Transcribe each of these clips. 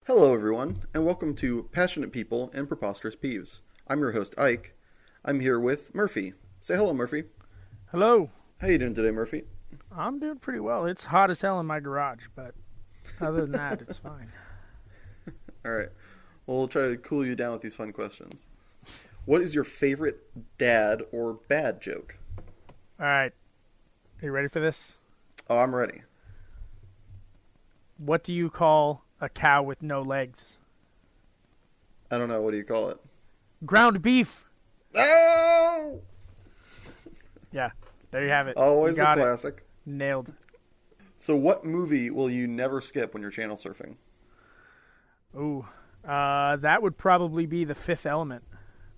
Hello, everyone, and welcome to Passionate People and Preposterous Peeves. I'm your host, Ike. I'm here with Murphy. Say hello, Murphy. Hello. How you doing today, Murphy? I'm doing pretty well. It's hot as hell in my garage, but other than that, it's fine. All right. Well, we'll try to cool you down with these fun questions. What is your favorite dad or bad joke? All right. Are you ready for this? Oh, I'm ready. What do you call a cow with no legs? I don't know. What do you call it? Ground beef. Oh! Yeah, there you have it. Always You a got it. classic. Nailed. So, what movie will you never skip when you're channel surfing? Ooh. That would probably be The Fifth Element.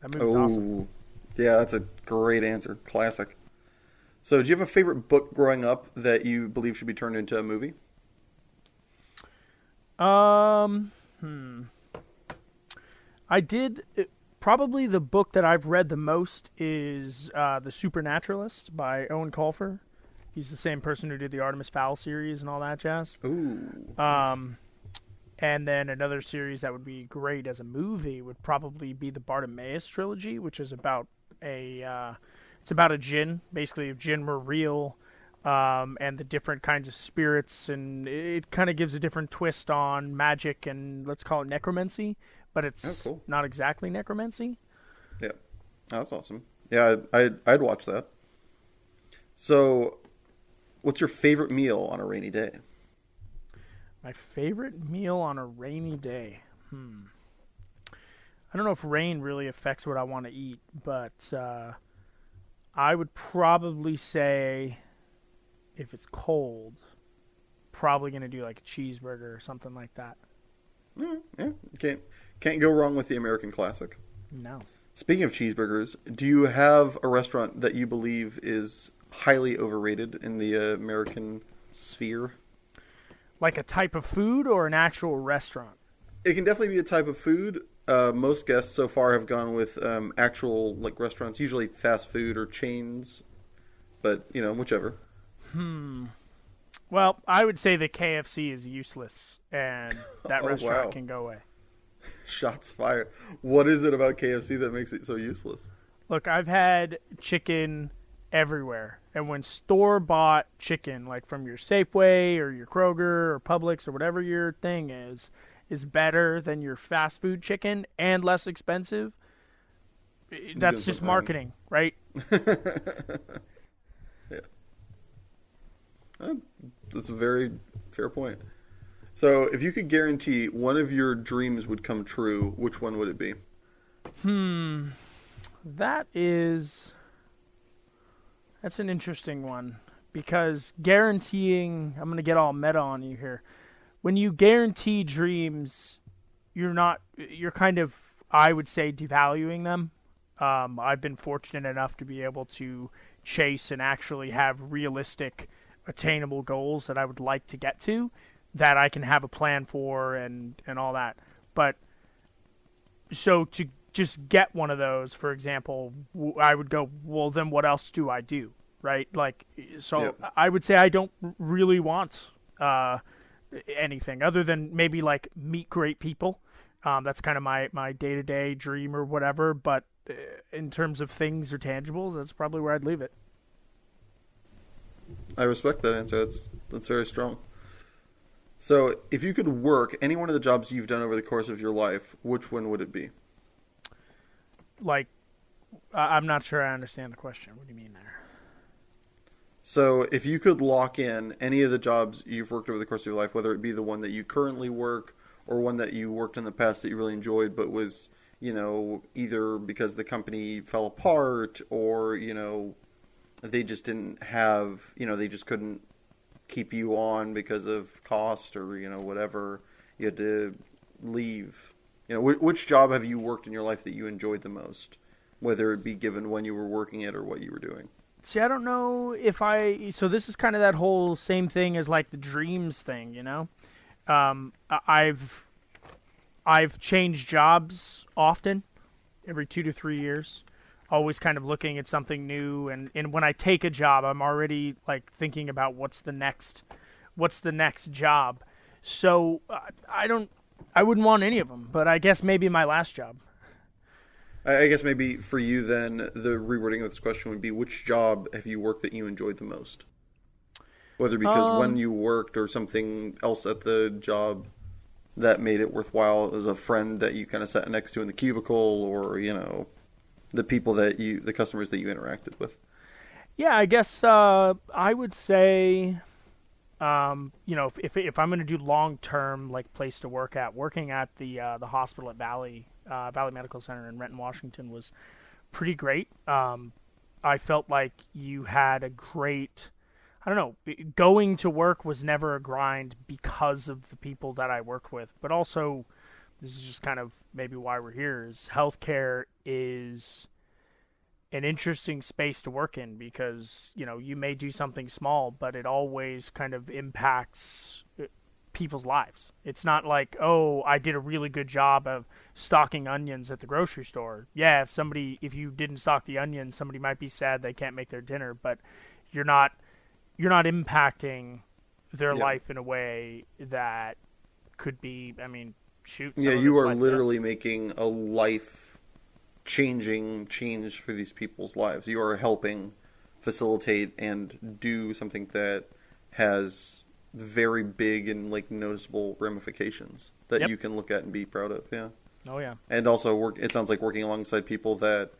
That movie's awesome. Oh, yeah, that's a great answer. Classic. So, do you have a favorite book growing up that you believe should be turned into a movie? Um, hmm. I did. Probably the book that I've read the most is The Supernaturalist by Owen Colfer. He's the same person who did the Artemis Fowl series and all that jazz. Ooh, nice. Um, and then another series that would be great as a movie would probably be the Bartimaeus trilogy, which is about it's about a jinn. Basically, if jinn were real, and the different kinds of spirits, and it kind of gives a different twist on magic and let's call it necromancy, but Oh, it's cool. not exactly necromancy. Yeah, oh, that's awesome. Yeah, I'd watch that. So, what's your favorite meal on a rainy day? My favorite meal on a rainy day. I don't know if rain really affects what I want to eat, but I would probably say if it's cold, probably gonna do like a cheeseburger or something like that. Yeah, can't go wrong with the American classic. No. Speaking of cheeseburgers, do you have a restaurant that you believe is highly overrated in the American sphere? Like a type of food or an actual restaurant? It can definitely be a type of food. Most guests so far have gone with actual like restaurants, usually fast food or chains, but whichever. Well, I would say the KFC is useless and that Oh restaurant wow, can go away. shots fired. What is it about KFC that makes it so useless? Look, I've had chicken everywhere. And when store bought chicken, like from your Safeway or your Kroger or Publix or whatever your thing is better than your fast food chicken and less expensive, You're doing that's just something wrong. marketing, right? Yeah, Uh, that's a very fair point. So, if you could guarantee one of your dreams would come true, which one would it be? That is that's an interesting one because guaranteeing I'm going to get all meta on you here. When you guarantee dreams, you're kind of, I would say, devaluing them. I've been fortunate enough to be able to chase and actually have realistic, attainable goals that I would like to get to, that I can have a plan for and all that. But so to just get one of those, for example, I would go, well, then what else do I do, right? Like, so Yep. I would say I don't really want anything other than maybe like meet great people. That's kind of my day to day dream or whatever. But in terms of things or tangibles, that's probably where I'd leave it. I respect that answer. That's very strong. So, if you could work any one of the jobs you've done over the course of your life, which one would it be? Like, I'm not sure I understand the question. What do you mean there? So, if you could lock in any of the jobs you've worked over the course of your life, whether it be the one that you currently work or one that you worked in the past that you really enjoyed, but was, either because the company fell apart or, they just didn't have, they just couldn't keep you on because of cost or, whatever, you had to leave. Which job have you worked in your life that you enjoyed the most, whether it be given when you were working it or what you were doing? See, I don't know if I. So this is kind of that whole same thing as like the dreams thing, you know. I've changed jobs often, every 2 to 3 years. Always kind of looking at something new, and when I take a job, I'm already like thinking about what's the next job. So I don't I wouldn't want any of them, but I guess maybe my last job. I guess maybe for you then, the rewording of this question would be, which job have you worked that you enjoyed the most? Whether because when Um, you worked or something else at the job that made it worthwhile. It was a friend that you kind of sat next to in the cubicle, or the people the customers that you interacted with. yeah, I guess I would say, if I'm going to do long term like place to work at, working at the hospital at Valley Medical Center in Renton, Washington was pretty great. I felt like you had a great, I don't know, going to work was never a grind because of the people that I worked with, but also this is just kind of maybe why we're here is healthcare is an interesting space to work in because you may do something small but it always kind of impacts people's lives. It's not like, oh, I did a really good job of stocking onions at the grocery store. Yeah, if you didn't stock the onions, somebody might be sad they can't make their dinner, but you're not impacting their Yeah. life in a way that could be, I mean, shoot, some Yeah, of you it's are life and death. literally making a life changing change for these people's lives. You are helping facilitate and do something that has very big and like noticeable ramifications that Yep. you can look at and be proud of. Yeah. Oh yeah. And also it sounds like working alongside people that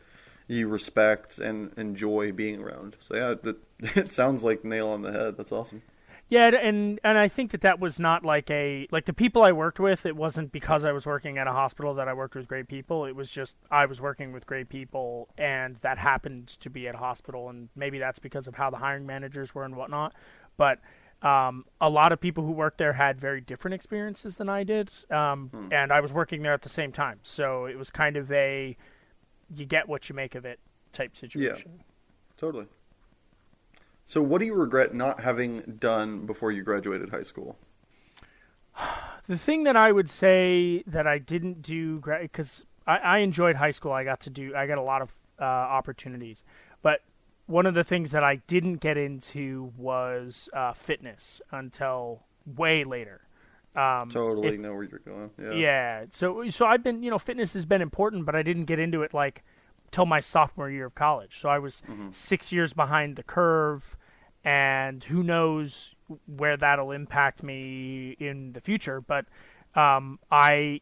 you respect and enjoy being around. So yeah, it sounds like nail on the head. That's awesome. Yeah, and I think that was not like the people I worked with. It wasn't because I was working at a hospital that I worked with great people. It was just I was working with great people, and that happened to be at a hospital. And maybe that's because of how the hiring managers were and whatnot. But a lot of people who worked there had very different experiences than I did, Hmm. and I was working there at the same time. So it was kind of a you get what you make of it type Yeah, situation. totally. So what do you regret not having done before you graduated high school? The thing that I would say that I didn't do, because I enjoyed high school, I got a lot of opportunities. But one of the things that I didn't get into was fitness until way later. Totally If know where you're going. Yeah. Yeah, so I've been, fitness has been important, but I didn't get into it like till my sophomore year of college. So I was Hmm. 6 years behind the curve, and who knows where that'll impact me in the future. But I,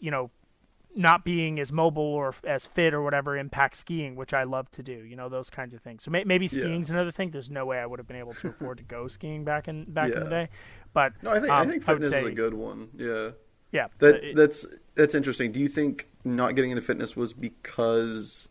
not being as mobile or as fit or whatever impacts skiing, which I love to do. Those kinds of things. So maybe Yeah. skiing's another thing. There's no way I would have been able to afford to go skiing back in the Yeah. day. But No, I think I would fitness is say, a good one. Yeah. yeah, That's interesting. Do you think not getting into fitness was because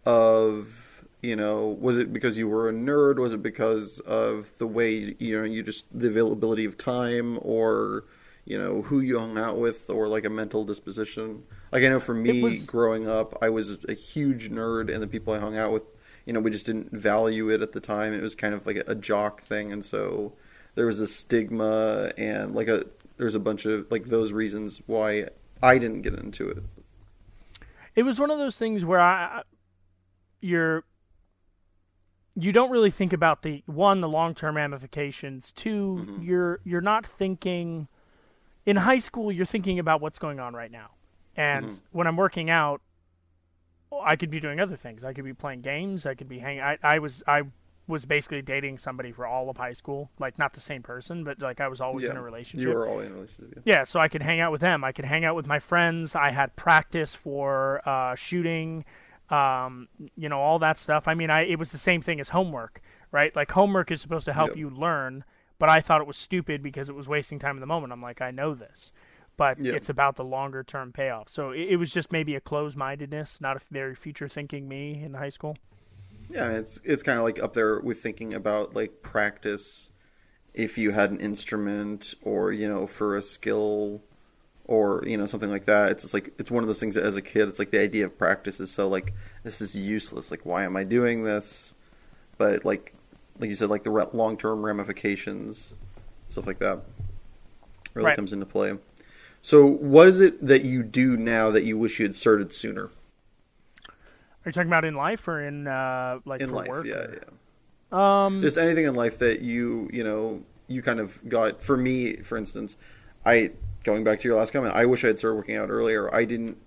of, was it because you were a nerd? Was it because of the way, you just the availability of time, or, who you hung out with, or like a mental disposition? Like I know for it me was. growing up, I was a huge nerd, and the people I hung out with, we just didn't value it at the time. It was kind of like a jock thing, and so there was a stigma and there's a bunch of like those reasons why I didn't get into it. It was one of those things where you're you don't really think about the long-term ramifications. Two, Hmm. you're not thinking in high school. You're thinking about what's going on right now, Hmm. and when I'm working out, I could be doing other things. I could be playing games. I could be hanging. I was basically dating somebody for all of high school, like not the same person, but like I was always in Yeah, a you relationship. were all in a relationship. Yeah, so I could hang out with them. I could hang out with my friends. I had practice for shooting, all that stuff. I mean, it was the same thing as homework, right? Like homework is supposed to Yeah. help you learn, but I thought it was stupid because it was wasting time in the moment. I'm like, I know this, but Yeah. it's about the longer term payoff. So it was just maybe a closed mindedness, not a very future thinking me in high school. Yeah, it's kind of like up there with thinking about like practice if you had an instrument, or for a skill, or something like that. It's just like it's one of those things that as a kid it's like the idea of practice is so like this is useless. Like why am I doing this? But like you said, like the long-term ramifications, stuff like that really Right. comes into play. So what is it that you do now that you wish you had started sooner? Are you talking about in life or in like In for life? work? Yeah, Or? yeah. Um, Just anything in life that you kind of got. For me, for instance, I going back to your last comment, I wish I had started working out earlier. I didn't.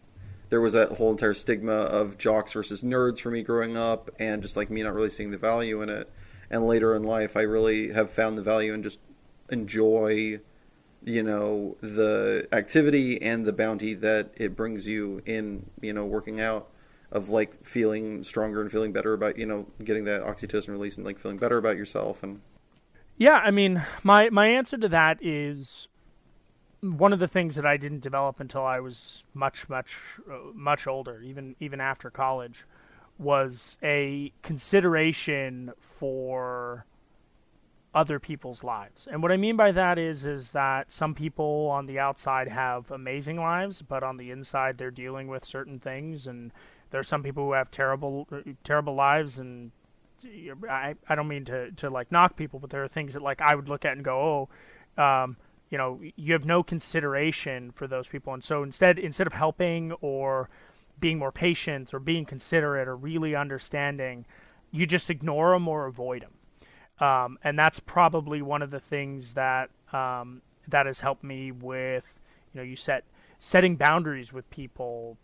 There was that whole entire stigma of jocks versus nerds for me growing up, and just like me not really seeing the value in it. And later in life, I really have found the value and just enjoy, the activity and the bounty that it brings you in, working out, of like feeling stronger and feeling better about, getting that oxytocin release and like feeling better about yourself. And Yeah, I mean, my answer to that is one of the things that I didn't develop until I was much older, even after college, was a consideration for other people's lives. And what I mean by that is that some people on the outside have amazing lives, but on the inside they're dealing with certain things, and there's some people who have terrible lives. And I don't mean to like knock people, but there are things that like I would look at and go, you have no consideration for those people. And so instead of helping or being more patient or being considerate or really understanding, you just ignore them or avoid them. And that's probably one of the things that that has helped me with, setting boundaries with people,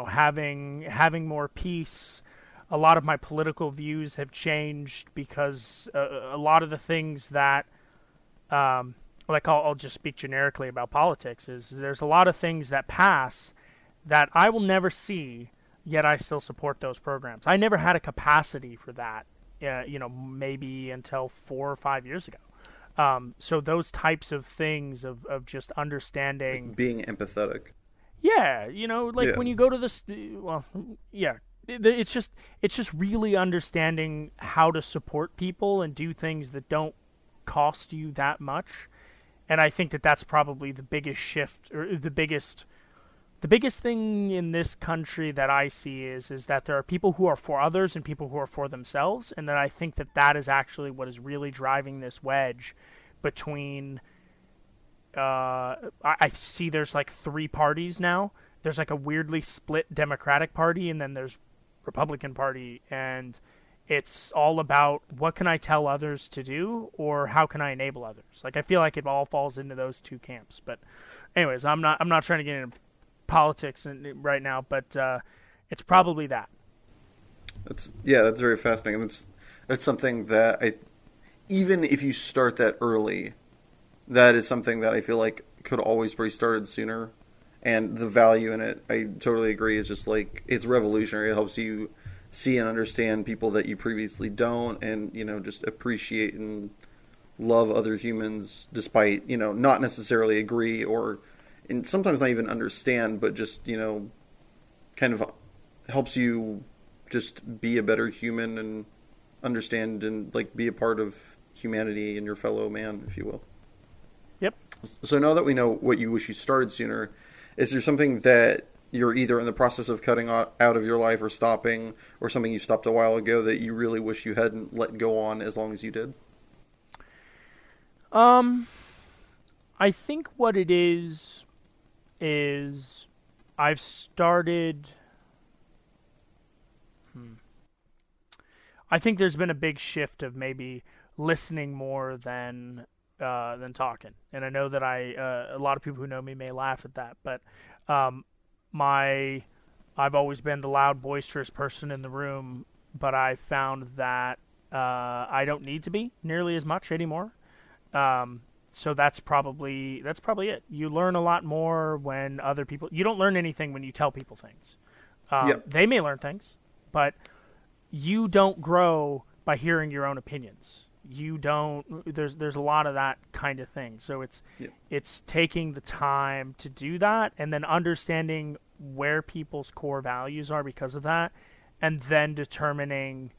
having more peace. A lot of my political views have changed because a lot of the things that, I'll just speak generically about politics, is there's a lot of things that pass that I will never see, yet I still support those programs. I never had a capacity for that, maybe until 4 or 5 years ago. So those types of things of just understanding, like being empathetic. yeah, when you go to this, it's just really understanding how to support people and do things that don't cost you that much. And I think that that's probably the biggest shift, or the biggest thing in this country that I see is that there are people who are for others and people who are for themselves, and that I think that is actually what is really driving this wedge between. I see there's like 3 parties now. There's like a weirdly split Democratic Party, and then there's Republican Party, and it's all about what can I tell others to do, or how can I enable others. Like I feel like it all falls into those 2 camps. But anyways, I'm not trying to get into politics right now, but it's probably that. That's very fascinating. That's something that even if you start that early, that is something that I feel like could always be started sooner. And the value in it, I totally agree, is just like, it's revolutionary. It helps you see and understand people that you previously don't, and, just appreciate and love other humans despite, not necessarily agree or, and sometimes not even understand, but just, kind of helps you just be a better human and understand and like be a part of humanity and your fellow man, if you will. Yep. So now that we know what you wish you started sooner, is there something that you're either in the process of cutting out of your life or stopping, or something you stopped a while ago that you really wish you hadn't let go on as long as you did? I think what it is I've started. I think there's been a big shift of maybe listening more than talking, and I know that a lot of people who know me may laugh at that, but I've always been the loud, boisterous person in the room, but I found that I don't need to be nearly as much anymore. So that's probably it. You learn a lot more when other people. You don't learn anything when you tell people things. They may learn things, but you don't grow by hearing your own opinions. You don't. There's a lot of that kind of thing. So it's taking the time to do that, and then understanding where people's core values are because of that, and then determining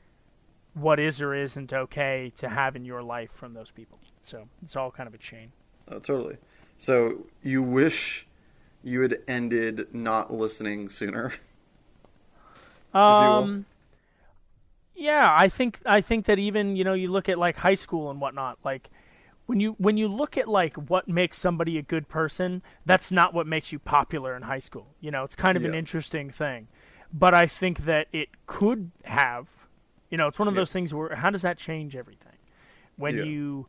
what is or isn't okay to have in your life from those people. So it's all kind of a chain. Oh, totally. So you wish you had ended not listening sooner. If you will. Yeah, I think that even, you look at like high school and whatnot, like when you look at like what makes somebody a good person, that's not what makes you popular in high school. It's kind of an interesting thing. But I think that it could have, it's one of those things where how does that change everything? When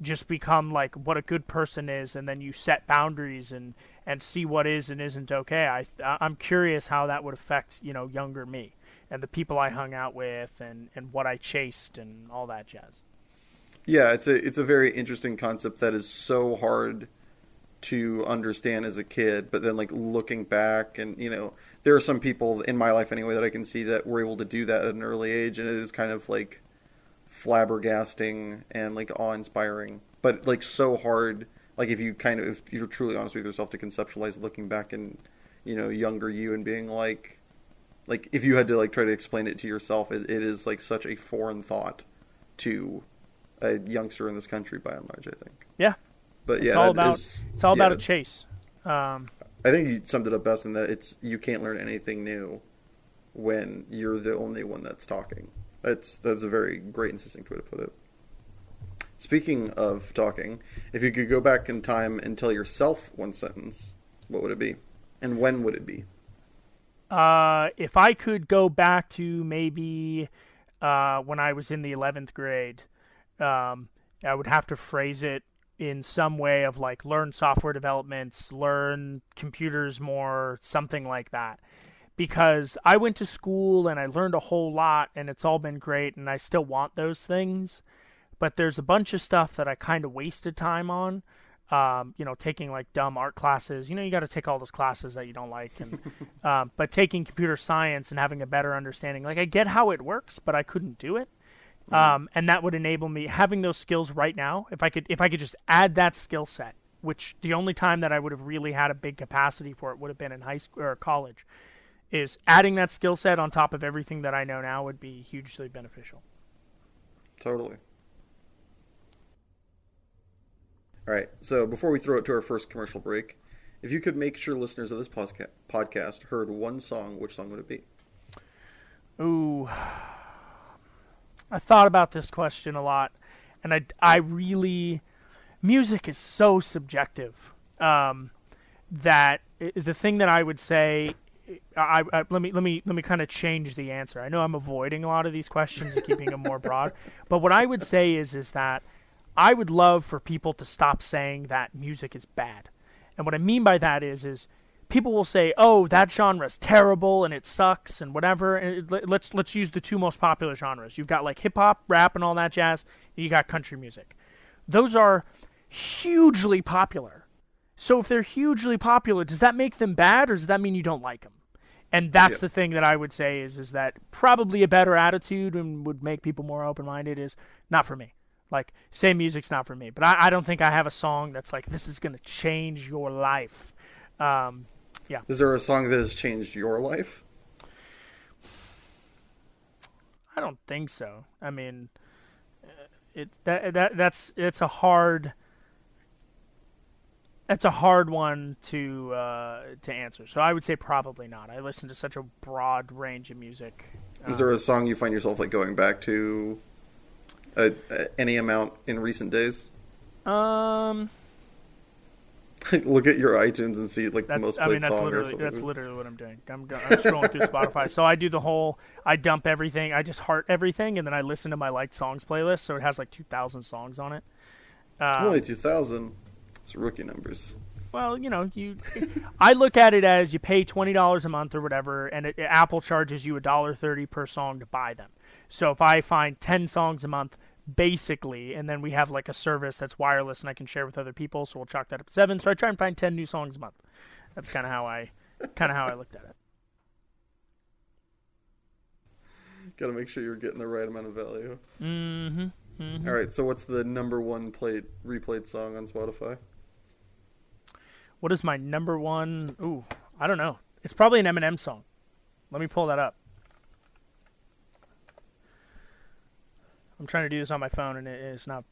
just become like what a good person is, and then you set boundaries and see what is and isn't okay. I'm curious how that would affect, younger me and the people I hung out with and what I chased and all that jazz. Yeah, it's a very interesting concept that is so hard to understand as a kid, but then like looking back, and there are some people in my life anyway that I can see that were able to do that at an early age, and it is kind of like flabbergasting and like awe-inspiring, but like so hard, like if you're truly honest with yourself, to conceptualize looking back and younger you and being like if you had to like try to explain it to yourself, it is like such a foreign thought to a youngster in this country by and large, I think. Yeah. But it's yeah, all about a chase. I think you summed it up best in that you can't learn anything new when you're the only one that's talking. That's a very great and succinct way to put it. Speaking of talking, if you could go back in time and tell yourself one sentence, what would it be? And when would it be? If I could go back to maybe when I was in the 11th grade, I would have to phrase it in some way of like learn software developments, learn computers more, something like that. Because I went to school and I learned a whole lot and it's all been great and I still want those things. But there's a bunch of stuff that I kind of wasted time on. Taking like dumb art classes. You got to take all those classes that you don't like. And but taking computer science and having a better understanding. Like I get how it works, but I couldn't do it. And that would enable me having those skills right now. If I could just add that skill set, which the only time that I would have really had a big capacity for it would have been in high school or college, is adding that skill set on top of everything that I know now would be hugely beneficial. Totally. All right. So before we throw it to our first commercial break, if you could make sure listeners of this podcast heard one song, which song would it be? Ooh. I thought about this question a lot, and I really, music is so subjective, that the thing that I would say, let me kind of change the answer. I know I'm avoiding a lot of these questions and keeping them more broad, but what I would say is that I would love for people to stop saying that music is bad, and what I mean by that is people will say, "Oh, that genre's terrible and it sucks and whatever." And let's use the two most popular genres. You've got like hip hop, rap, and all that jazz. And you got country music. Those are hugely popular. So if they're hugely popular, does that make them bad, or does that mean you don't like them? And that's the thing that I would say is that probably a better attitude and would make people more open-minded is not for me. Like, say music's not for me. But I don't think I have a song that's like, this is going to change your life. Yeah. Is there a song that has changed your life? I don't think so. I mean, it's a hard one to answer. So I would say probably not. I listen to such a broad range of music. Is there a song you find yourself like going back to any amount in recent days? Look at your iTunes and see like the most played song or something. That's literally what I'm doing. I'm scrolling through Spotify. So I do I dump everything. I just heart everything, and then I listen to my liked songs playlist. So it has like 2,000 songs on it. Only 2,000. It's rookie numbers. Well, I look at it as you pay $20 a month or whatever, and Apple charges you $1.30 per song to buy them. So if I find 10 songs a month, basically, and then we have like a service that's wireless and I can share with other people, so we'll chalk that up to 7. So I try and find 10 new songs a month. That's kind of how I looked at it. Got to make sure you're getting the right amount of value. Mm-hmm. Mm-hmm. All right, so what's the number one replayed song on Spotify? What is my number one? Ooh, I don't know. It's probably an Eminem song. Let me pull that up. I'm trying to do this on my phone, and it's not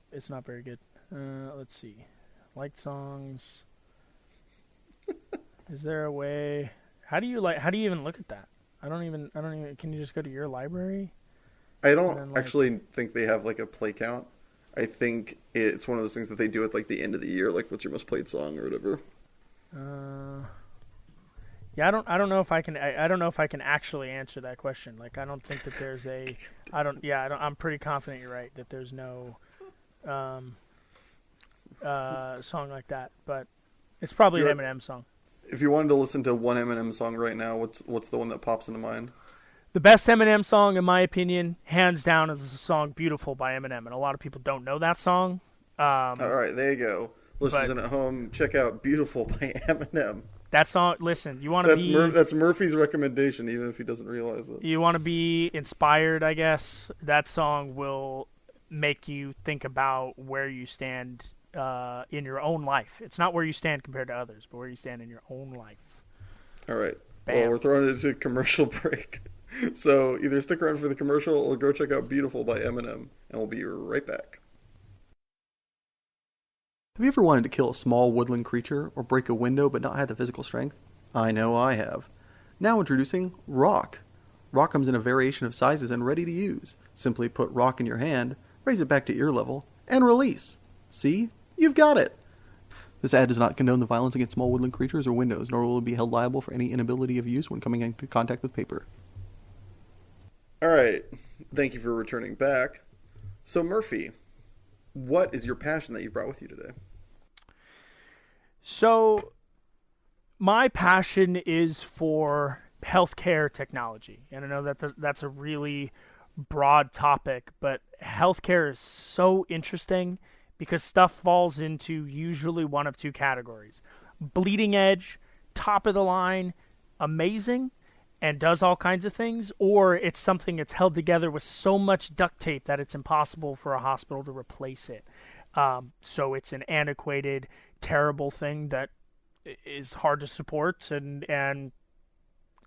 very good. Let's see. Liked songs. Is there a way? How do you even look at that? I don't even. Can you just go to your library? I don't actually think they have like a play count. I think it's one of those things that they do at like the end of the year, like what's your most played song or whatever. Yeah, I don't know if I can. I don't know if I can actually answer that question. Like, I don't think that there's a. I don't. Yeah, I'm pretty confident you're right that there's no. song like that, but it's If probably an you Eminem song. if you wanted to listen to one Eminem song right now, what's the one that pops into mind? The best Eminem song, in my opinion, hands down, is the song "Beautiful" by Eminem, and a lot of people don't know that song. All right, there you go. Listeners But in at home, check out "Beautiful" by Eminem. that song, listen, you want to be That's Murphy's recommendation, even if he doesn't realize it. inspired, I guess. That song will make you think about where you stand in your own life. It's not where you stand compared to others, but where you stand in your own life. All right. Bam. Well, we're throwing it into a commercial break. So either stick around for the commercial or go check out "Beautiful" by Eminem, and we'll be right back. Have you ever wanted to kill a small woodland creature or break a window but not had the physical strength? I know I have. Now introducing Rock. Rock comes in a variation of sizes and ready to use. Simply put Rock in your hand, raise it back to ear level, and release. See? You've got it! This ad does not condone the violence against small woodland creatures or windows, nor will it be held liable for any inability of use when coming into contact with paper. Alright, thank you for returning back. So Murphy, what is your passion that you brought with you today? So, my passion is for healthcare technology, and I know that that's a really broad topic, but healthcare is so interesting because stuff falls into usually one of two categories: bleeding edge, top of the line, amazing, and does all kinds of things, or it's something that's held together with so much duct tape that it's impossible for a hospital to replace it. So it's an antiquated, terrible thing that is hard to support and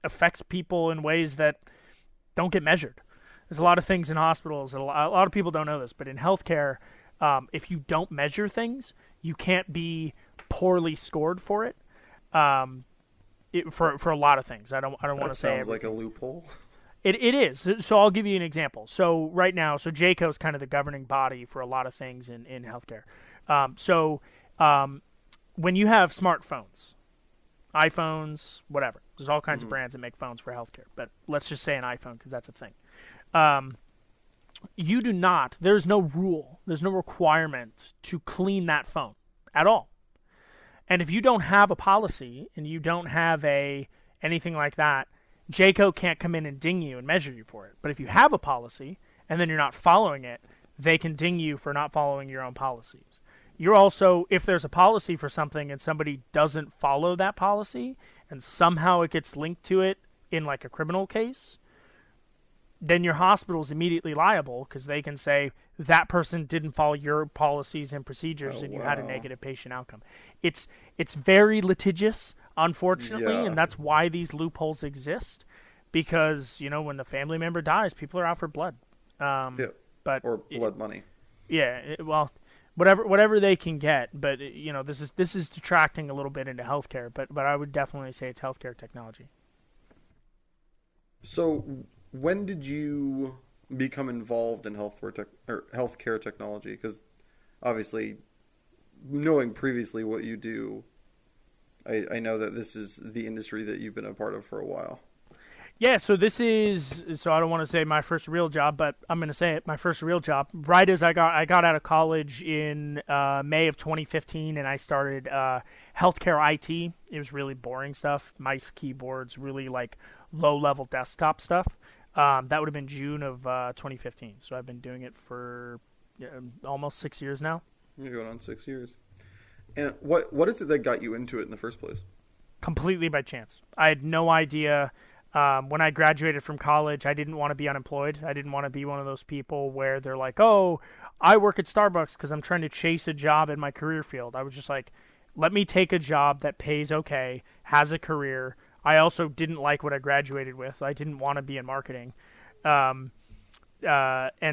affects people in ways that don't get measured. There's a lot of things in hospitals, and a lot of people don't know this, but in healthcare, if you don't measure things, you can't be poorly scored for it. For a lot of things. I don't want to say That sounds like a loophole. It is. So I'll give you an example. So right now, JCAHO is kind of the governing body for a lot of things in healthcare. When you have smartphones, iPhones, whatever, there's all kinds of brands that make phones for healthcare. But let's just say an iPhone because that's a thing. You do not. There's no rule. There's no requirement to clean that phone at all. And if you don't have a policy and you don't have anything like that, JCAHO can't come in and ding you and measure you for it. But if you have a policy and then you're not following it, they can ding you for not following your own policies. You're also, if there's a policy for something and somebody doesn't follow that policy and somehow it gets linked to it in like a criminal case, then your hospital is immediately liable because they can say that person didn't follow your policies and procedures and you had a negative patient outcome. It's very litigious, unfortunately, and that's why these loopholes exist because, when the family member dies, people are out for blood. Or blood money. Whatever they can get, but this is detracting a little bit into healthcare, but I would definitely say it's healthcare technology. So when did you become involved in healthcare technology? Because obviously, knowing previously what you do, I know that this is the industry that you've been a part of for a while. Yeah, so I don't want to say my first real job, but I'm going to say it, my first real job. Right as I got out of college in May of 2015, and I started healthcare IT. It was really boring stuff, mice, keyboards, really like low-level desktop stuff. That would have been June of 2015. So I've been doing it for almost 6 years now. You're going on 6 years. And what is it that got you into it in the first place? Completely by chance. I had no idea. When I graduated from college, I didn't want to be unemployed. I didn't want to be one of those people where they're like, oh, I work at Starbucks because I'm trying to chase a job in my career field. I was just like, let me take a job that pays okay, has a career. I also didn't like what I graduated with. I didn't want to be in marketing. And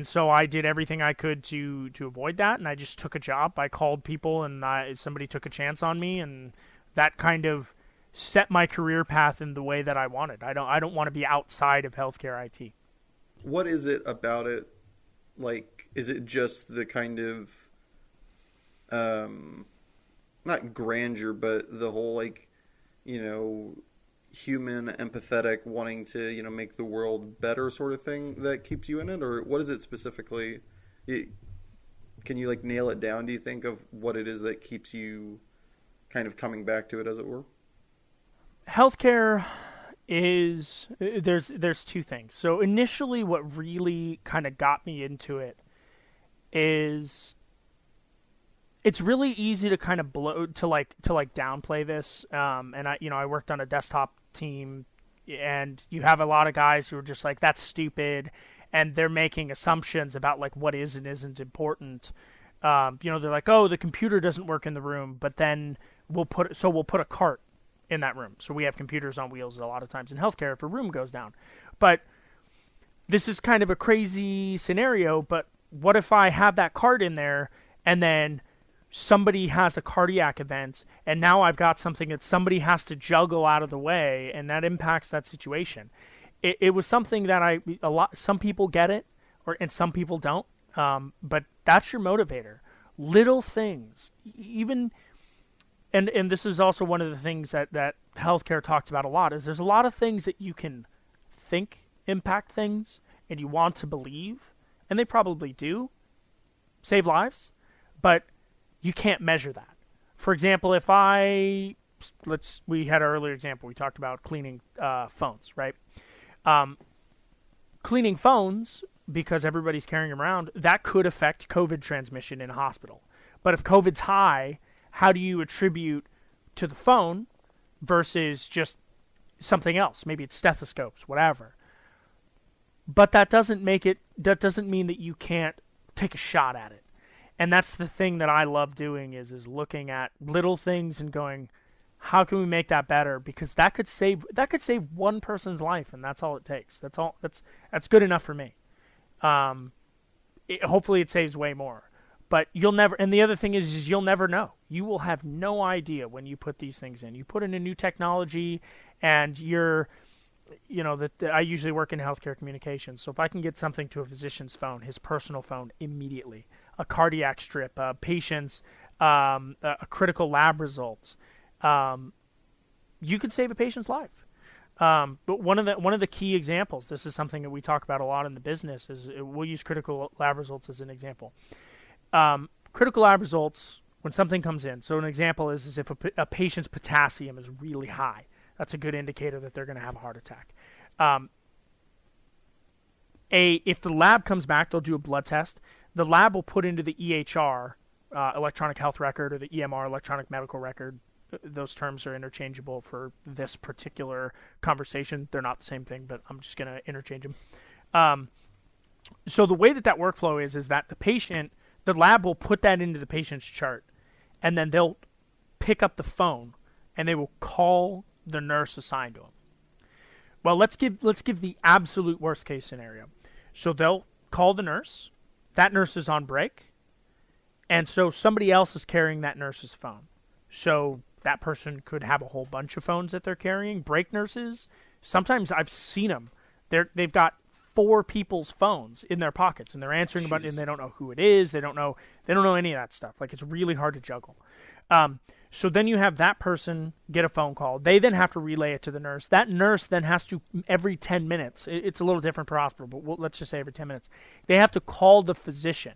so I did everything I could to avoid that, and I just took a job. I called people, and somebody took a chance on me, and that kind of set my career path in the way that I wanted. I don't want to be outside of healthcare IT. What is it about it? Like, is it just the kind of, not grandeur, but the whole, like, human, empathetic, wanting to, make the world better sort of thing that keeps you in it? Or what is it specifically? can you like nail it down, do you think, of what it is that keeps you kind of coming back to it, as it were? Healthcare is there's two things. So initially, what really kind of got me into it is it's really easy to kind of blow to like downplay this. And I worked on a desktop team, and you have a lot of guys who are just like, that's stupid, and they're making assumptions about like what is and isn't important. They're like, oh, the computer doesn't work in the room, but then we'll put a cart in that room. So we have computers on wheels a lot of times in healthcare if a room goes down. But this is kind of a crazy scenario, but what if I have that cart in there and then somebody has a cardiac event and now I've got something that somebody has to juggle out of the way, and that impacts that situation. It was something that some people get it, and some people don't. But that's your motivator. Little things, even. And this is also one of the things that healthcare talks about a lot, is there's a lot of things that you can think impact things and you want to believe, and they probably do save lives, but you can't measure that. For example, we had our earlier example, we talked about cleaning phones, right? Cleaning phones, because everybody's carrying them around, that could affect COVID transmission in a hospital. But if COVID's high, how do you attribute to the phone versus just something else? Maybe it's stethoscopes, whatever. But that doesn't mean that you can't take a shot at it. And that's the thing that I love doing is looking at little things and going, how can we make that better? Because that could save one person's life, and that's all it takes. That's good enough for me. Hopefully it saves way more. But you'll never, and the other thing is you'll never know. You will have no idea when you put these things in. You put in a new technology, and I usually work in healthcare communications. So if I can get something to a physician's phone, his personal phone, immediately, a cardiac strip, a patient's, a critical lab results, you could save a patient's life. But one of the key examples, this is something that we talk about a lot in the business, is we'll use critical lab results as an example. Critical lab results, when something comes in, so an example is if a patient's potassium is really high, that's a good indicator that they're going to have a heart attack. If the lab comes back, they'll do a blood test. The lab will put into the EHR, electronic health record, or the EMR, electronic medical record. Those terms are interchangeable for this particular conversation. They're not the same thing, but I'm just going to interchange them. So the way that workflow is that the lab will put that into the patient's chart, and then they'll pick up the phone and they will call the nurse assigned to them. Well, let's give the absolute worst case scenario. So they'll call the nurse. That nurse is on break, and so somebody else is carrying that nurse's phone. So that person could have a whole bunch of phones that they're carrying. Break nurses, sometimes I've seen them. They've got 4 people's phones in their pockets, and they're answering about it, and they don't know who it is. They don't know any of that stuff. Like, it's really hard to juggle. So then you have that person get a phone call. They then have to relay it to the nurse. That nurse then has to, every 10 minutes, it's a little different per hospital, but let's just say every 10 minutes, they have to call the physician.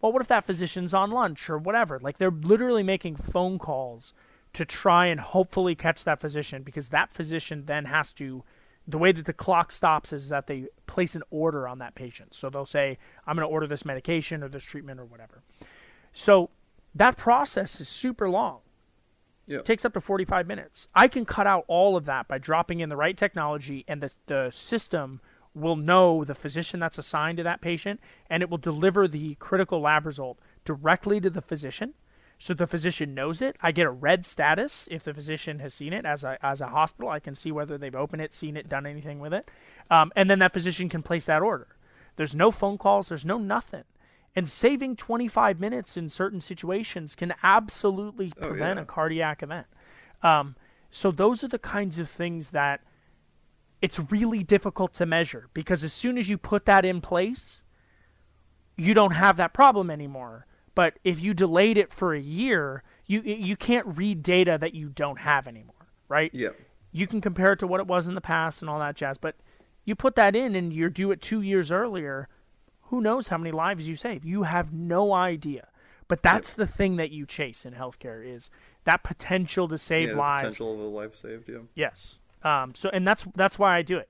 Well, what if that physician's on lunch or whatever? Like, they're literally making phone calls to try and hopefully catch that physician, because that physician then has to, the way that the clock stops is that they place an order on that patient. So they'll say, I'm going to order this medication or this treatment or whatever. So that process is super long. Yep. It takes up to 45 minutes. I can cut out all of that by dropping in the right technology, and the system will know the physician that's assigned to that patient, and it will deliver the critical lab result directly to the physician. So the physician knows it. I get a red status if the physician has seen it. As a hospital, I can see whether they've opened it, seen it, done anything with it. And then that physician can place that order. There's no phone calls. There's no nothing. And saving 25 minutes in certain situations can absolutely prevent a cardiac event. So those are the kinds of things that it's really difficult to measure, because as soon as you put that in place, you don't have that problem anymore. But if you delayed it for a year, you can't read data that you don't have anymore, right? Yeah. You can compare it to what it was in the past and all that jazz, but you put that in and you do it 2 years earlier, who knows how many lives you save? You have no idea. But that's the thing that you chase in healthcare is that potential to save the lives. potential of a life saved. Yeah. Yes. And that's why I do it.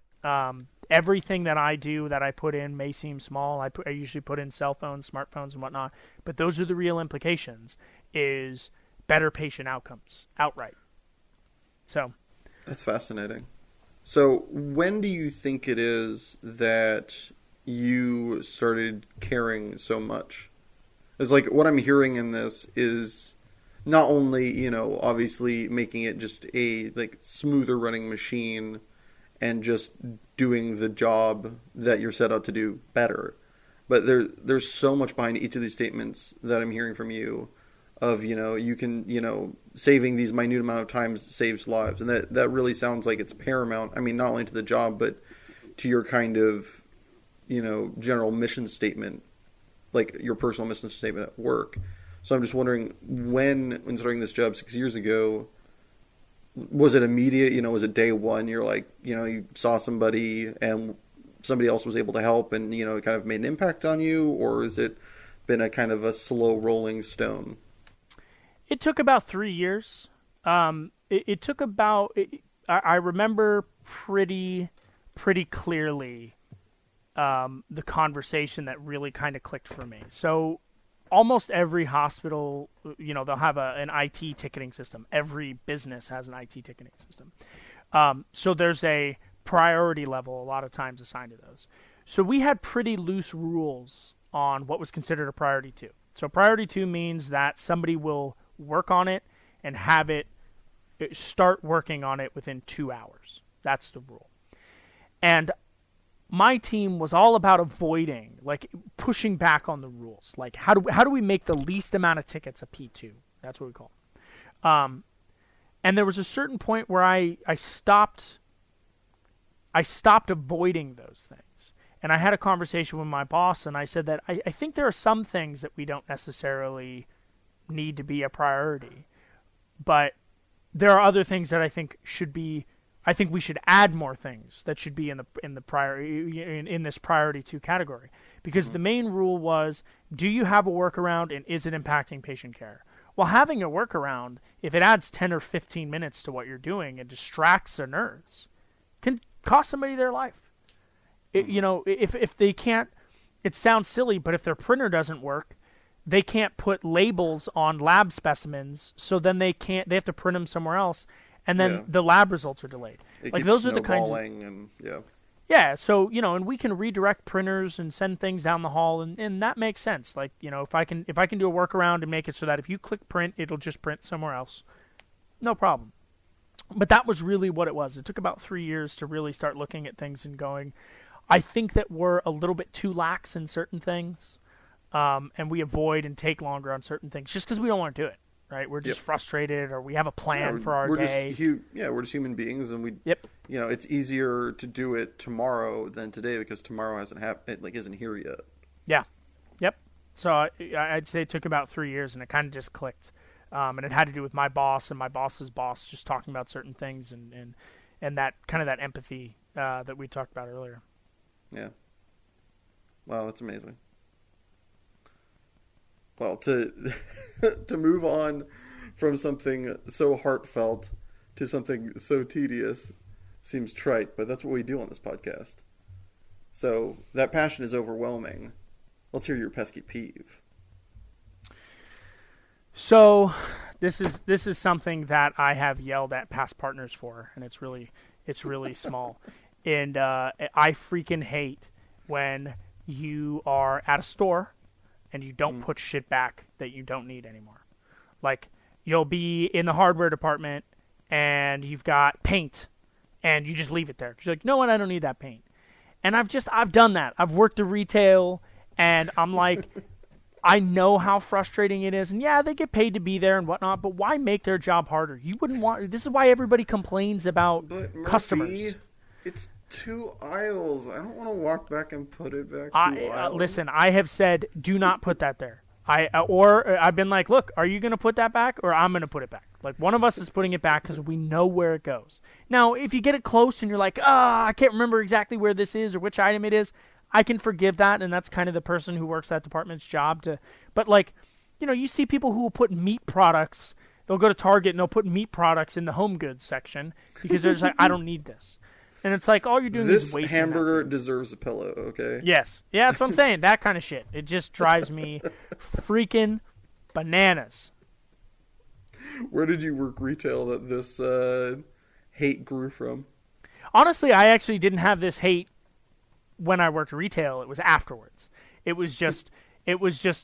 Everything that I do that I put in may seem small. I usually put in cell phones, smartphones, and whatnot. But those are the real implications. Is better patient outcomes outright. So. That's fascinating. So when do you think it is that you started caring so much? It's like what I'm hearing in this is not only, obviously making it just a like smoother running machine and just doing the job that you're set out to do better, but there's so much behind each of these statements that I'm hearing from you of, you can, saving these minute amount of times saves lives. And that really sounds like it's paramount. I mean, not only to the job, but to your kind of, general mission statement, like your personal mission statement at work. So I'm just wondering when starting this job 6 years ago, was it immediate? Was it day one? You're like, you saw somebody and somebody else was able to help and, it kind of made an impact on you, or has it been a kind of a slow rolling stone? It took about 3 years. It took about. I remember pretty clearly the conversation that really kind of clicked for me. So almost every hospital, they'll have an IT ticketing system. Every business has an IT ticketing system. So there's a priority level a lot of times assigned to those. So we had pretty loose rules on what was considered a priority 2. So priority 2 means that somebody will work on it and have it start working on it within 2 hours. That's the rule. And my team was all about avoiding, like pushing back on the rules. Like how do we make the least amount of tickets a P2? That's what we call it. And there was a certain point where I stopped avoiding those things. And I had a conversation with my boss, and I said that I think there are some things that we don't necessarily need to be a priority, but there are other things that I think should be. I think we should add more things that should be in the priority in this priority 2 category, because the main rule was: do you have a workaround, and is it impacting patient care? Well, having a workaround, if it adds 10 or 15 minutes to what you're doing and distracts a nurse, can cost somebody their life. If they can't, it sounds silly, but if their printer doesn't work, they can't put labels on lab specimens, so then they have to print them somewhere else, and then the lab results are delayed. Like those are the kinds of, yeah. So and we can redirect printers and send things down the hall, and that makes sense. Like if I can do a workaround and make it so that if you click print, it'll just print somewhere else, no problem. But that was really what it was. It took about 3 years to really start looking at things and going, I think that we're a little bit too lax in certain things, and we avoid and take longer on certain things just because we don't want to do it, right? We're just frustrated, or we have a plan for our day. We're just human beings, and it's easier to do it tomorrow than today because tomorrow hasn't happened, isn't here yet. Yeah, yep. So I'd say it took about 3 years, and it kind of just clicked, and it had to do with my boss and my boss's boss just talking about certain things, and that kind of that empathy that we talked about earlier. Yeah. Wow, that's amazing. Well, to move on from something so heartfelt to something so tedious seems trite, but that's what we do on this podcast. So that passion is overwhelming. Let's hear your pesky peeve. So this is something that I have yelled at past partners for, and it's really small. And I freaking hate when you are at a store and you don't put shit back that you don't need anymore. Like, you'll be in the hardware department and you've got paint and you just leave it there. You're like, no, I don't need that paint. And I've done that. I've worked in retail, and I'm like, I know how frustrating it is. And yeah, they get paid to be there and whatnot, but why make their job harder? You wouldn't want. This is why everybody complains about customers. It's 2 aisles. I don't want to walk back and put it back 2 aisles. Listen, I have said, do not put that there. I've been like, look, are you going to put that back, or I'm going to put it back? Like, one of us is putting it back because we know where it goes. Now, if you get it close and you're like, I can't remember exactly where this is or which item it is, I can forgive that, and that's kind of the person who works that department's job to. But like, you see people who will put meat products. They'll go to Target and they'll put meat products in the home goods section because they're just like, I don't need this. And it's like, all you're doing is wasting. This hamburger deserves a pillow, okay? Yes. Yeah, that's what I'm saying. That kind of shit. It just drives me freaking bananas. Where did you work retail that this hate grew from? Honestly, I actually didn't have this hate when I worked retail. It was afterwards. It was just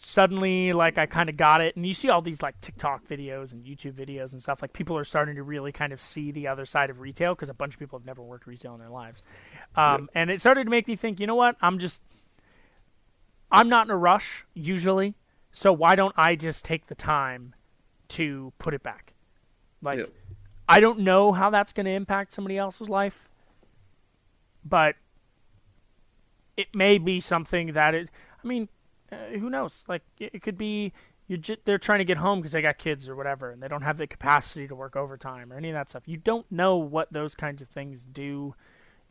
suddenly like I kind of got it. And you see all these like TikTok videos and YouTube videos and stuff. Like people are starting to really kind of see the other side of retail because a bunch of people have never worked retail in their lives. And it started to make me think, you know what? I'm not in a rush usually. So why don't I just take the time to put it back? Like, I don't know how that's going to impact somebody else's life, but it may be something that who knows? Like, it could be they're trying to get home because they got kids or whatever, and they don't have the capacity to work overtime or any of that stuff. You don't know what those kinds of things do.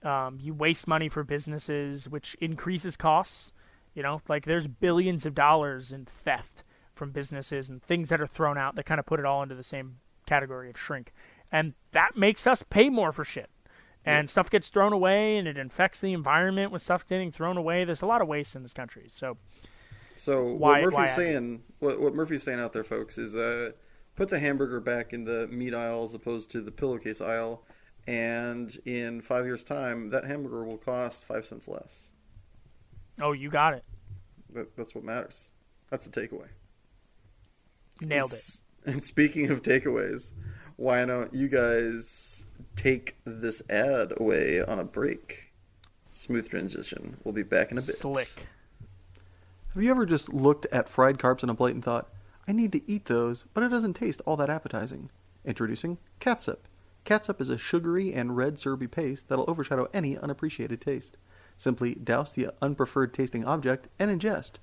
You waste money for businesses, which increases costs. Like there's billions of dollars in theft from businesses and things that are thrown out that kind of put it all into the same category of shrink. And that makes us pay more for shit. And stuff gets thrown away, and it infects the environment with stuff getting thrown away. There's a lot of waste in this country. So what Murphy's saying out there, folks, is put the hamburger back in the meat aisle as opposed to the pillowcase aisle, and in 5 years' time, that hamburger will cost 5 cents less. Oh, you got it. That's what matters. That's the takeaway. Nailed it. And speaking of takeaways, why don't you guys take this ad away on a break? Smooth transition. We'll be back in a bit. Slick. Have you ever just looked at fried carbs on a plate and thought, I need to eat those, but it doesn't taste all that appetizing? Introducing catsup. Catsup is a sugary and red syrupy paste that'll overshadow any unappreciated taste. Simply douse the unpreferred tasting object and ingest.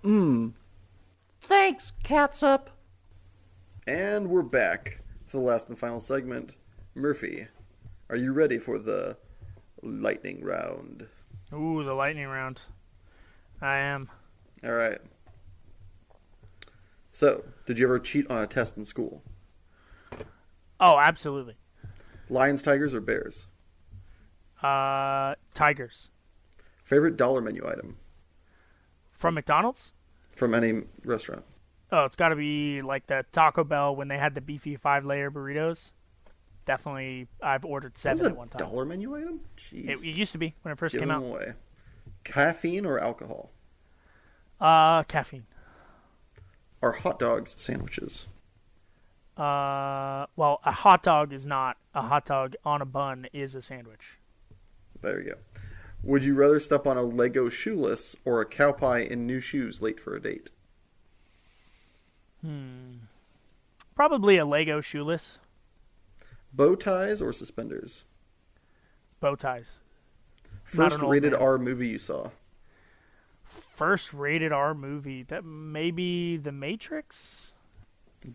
Mmm. Thanks, catsup. And we're back for the last and final segment. Murphy, are you ready for the lightning round? Ooh, the lightning round. I am. All right. So, did you ever cheat on a test in school? Oh, absolutely. Lions, tigers, or bears? Tigers. Favorite dollar menu item? From McDonald's? From any restaurant? Oh, it's got to be like the Taco Bell when they had the beefy 5-layer burritos. Definitely, I've ordered 7 at one time. Dollar menu item? Jeez. It used to be when it first Give came them out. Away. Caffeine or alcohol? Caffeine. Are hot dogs sandwiches? Well, a hot dog is not. A hot dog on a bun is a sandwich. There you go. Would you rather step on a Lego shoeless or a cow pie in new shoes late for a date? Probably a Lego shoeless. Bow ties or suspenders? Bow ties. First rated R movie you saw? First rated R movie? That maybe The Matrix?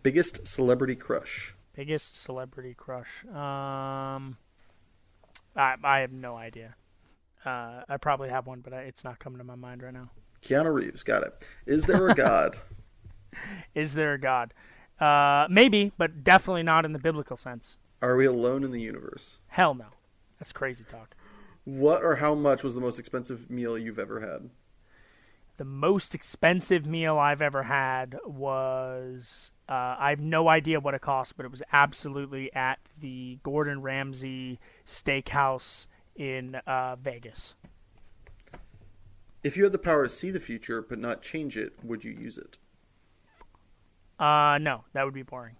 Biggest celebrity crush? Biggest celebrity crush. I have no idea. I probably have one, but it's not coming to my mind right now. Keanu Reeves, got it. Is there a God? Is there a God? Maybe, but definitely not in the biblical sense. Are we alone in the universe? Hell no. That's crazy talk. What or how much was the most expensive meal you've ever had? The most expensive meal I've ever had was, I have no idea what it cost, but it was absolutely at the Gordon Ramsay Steakhouse in Vegas. If you had the power to see the future but not change it, would you use it? No, that would be boring.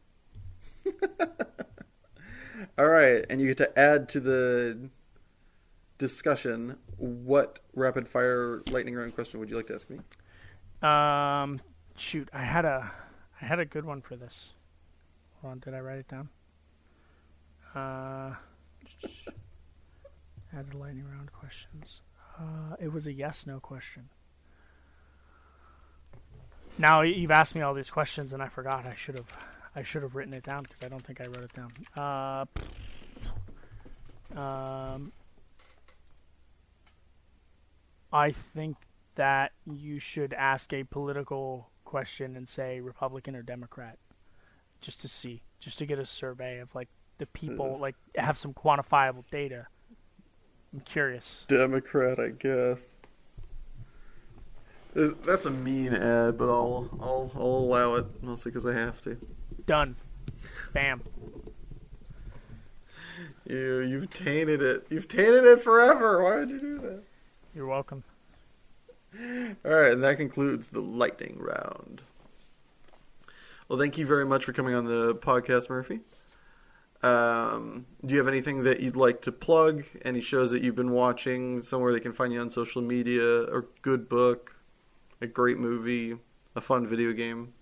All right, and you get to add to the discussion. What rapid fire lightning round question would you like to ask me? Shoot, I had a good one for this. Hold on, did I write it down? Add the lightning round questions. It was a yes/no question. Now you've asked me all these questions and I forgot. I should have written it down because I don't think I wrote it down. I think that you should ask a political question and say Republican or Democrat, just to see, just to get a survey of like the people, like have some quantifiable data. I'm curious. Democrat, I guess. That's a mean ad, but I'll allow it, mostly because I have to. Done. Bam. You've tainted it. You've tainted it forever. Why would you do that? You're welcome. All right, and that concludes the lightning round. Well, thank you very much for coming on the podcast, Murphy. Do you have anything that you'd like to plug? Any shows that you've been watching? Somewhere they can find you on social media? A good book? A great movie? A fun video game?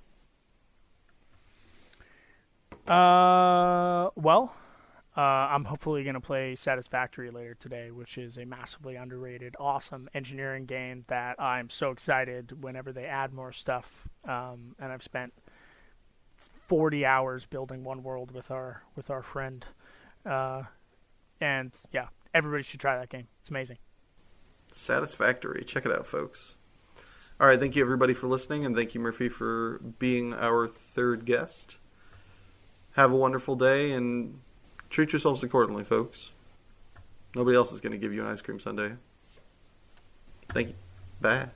I'm hopefully going to play Satisfactory later today, which is a massively underrated, awesome engineering game that I'm so excited whenever they add more stuff. And I've spent 40 hours building one world with our friend. And yeah, everybody should try that game. It's amazing. Satisfactory. Check it out, folks. All right, thank you everybody for listening, and thank you, Murphy, for being our third guest. Have a wonderful day, and treat yourselves accordingly, folks. Nobody else is going to give you an ice cream sundae. Thank you. Bye.